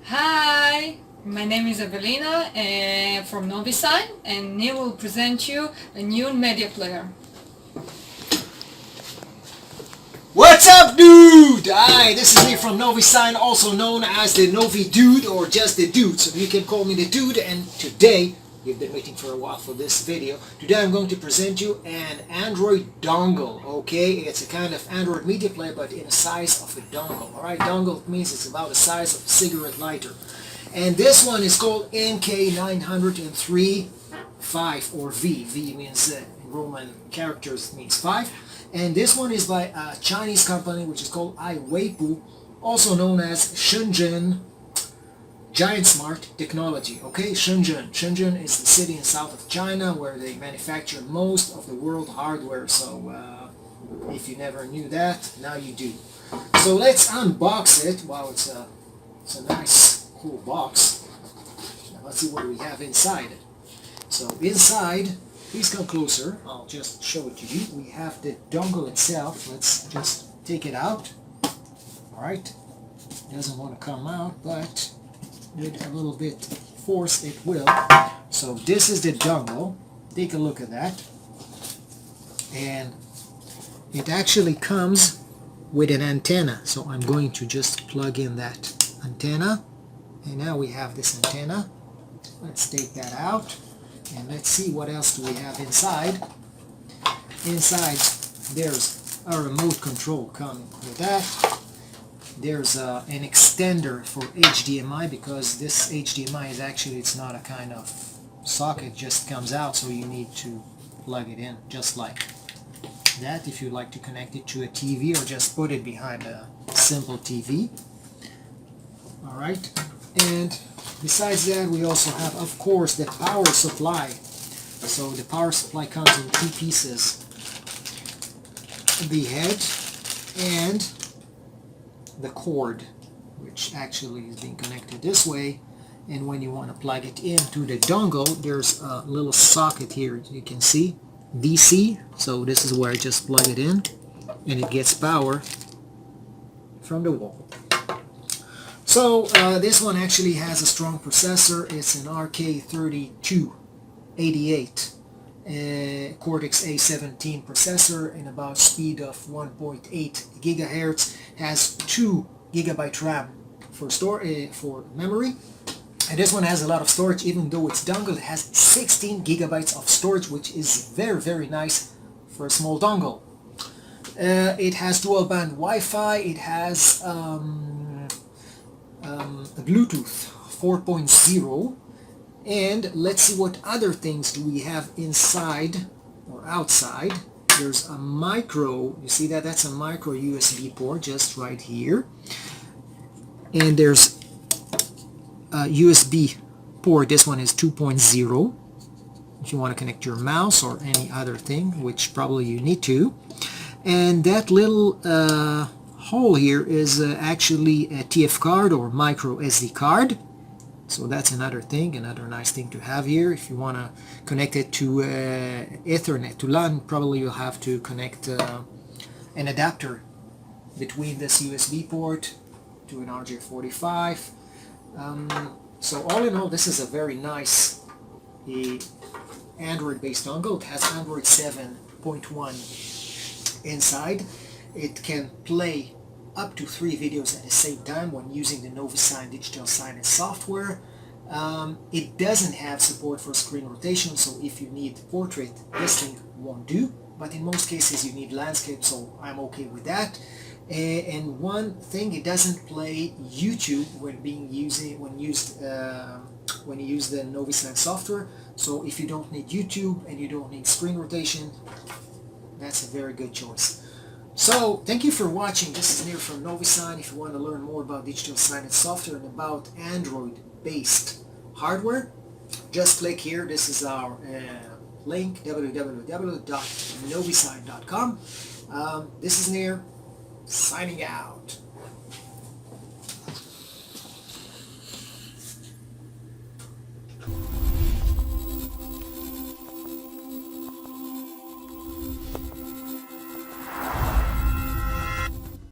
Hi, my name is Evelina from NoviSign, and Neil will present you a new media player. What's up, dude? Hi, this is me from NoviSign, also known as the Novi Dude or just the Dude. So you can call me the Dude. And today, you've been waiting for a while for this video. Today I'm going to present you an Android dongle. Okay, it's a kind of Android media player, but in the size of a dongle. All right, dongle means it's about the size of a cigarette lighter. And this one is called MK903V or V. V means in Roman characters means 5. And this one is by a Chinese company which is called iWeipoo, also known as Shenzhen GiantSmart Technology. Okay, Shenzhen. Shenzhen is the city in south of China where they manufacture most of the world hardware. So if you never knew that, now you do. So let's unbox it. Wow, it's a nice, cool box. Now let's see what we have inside it. So inside, please come closer. I'll just show it to you. We have the dongle itself. Let's just take it out. Alright. Doesn't want to come out, but with a little bit force it will. So this is the dongle. Take a look at that. And it actually comes with an antenna. So I'm going to just plug in that antenna. And now we have this antenna. Let's take that out. And let's see what else do we have inside. Inside there's a remote control coming with that. There's an extender for HDMI, because this HDMI is actually, it's not a kind of socket, just comes out, so you need to plug it in just like that if you like to connect it to a TV or just put it behind a simple TV. Alright, and besides that, we also have, of course, the power supply. So the power supply comes in 2 pieces. The head and the cord, which actually is being connected this way. And when you want to plug it into the dongle, there's a little socket here, you can see, DC. So this is where I just plug it in, and it gets power from the wall. So this one actually has a strong processor. It's an RK3288 Cortex-A17 processor in about speed of 1.8 gigahertz. Has 2 gigabyte RAM for memory. And this one has a lot of storage, even though it's dongle. It has 16 gigabytes of storage, which is very, very nice for a small dongle. It has dual band Wi-Fi. It has Bluetooth 4.0, and let's see what other things do we have inside or outside. There's a micro, you see that? That's a micro USB port just right here, and there's a USB port. This one is 2.0 if you want to connect your mouse or any other thing, which probably you need to. And that little hole here is actually a TF card or micro SD card. So that's another thing, another nice thing to have here. If you want to connect it to Ethernet, to LAN, probably you'll have to connect an adapter between this USB port to an RJ45. So all in all, this is a very nice Android-based dongle. It has Android 7.1 inside. It can play up to 3 videos at the same time when using the NoviSign digital signage software. It doesn't have support for screen rotation, so if you need portrait, this thing won't do. But in most cases you need landscape, so I'm okay with that. And one thing, it doesn't play YouTube when you use the NoviSign software. So if you don't need YouTube and you don't need screen rotation, that's a very good choice. So, thank you for watching. This is Neil from NoviSign. If you want to learn more about digital signage software and about Android-based hardware, just click here. This is our link, www.novisign.com. This is Neil, signing out.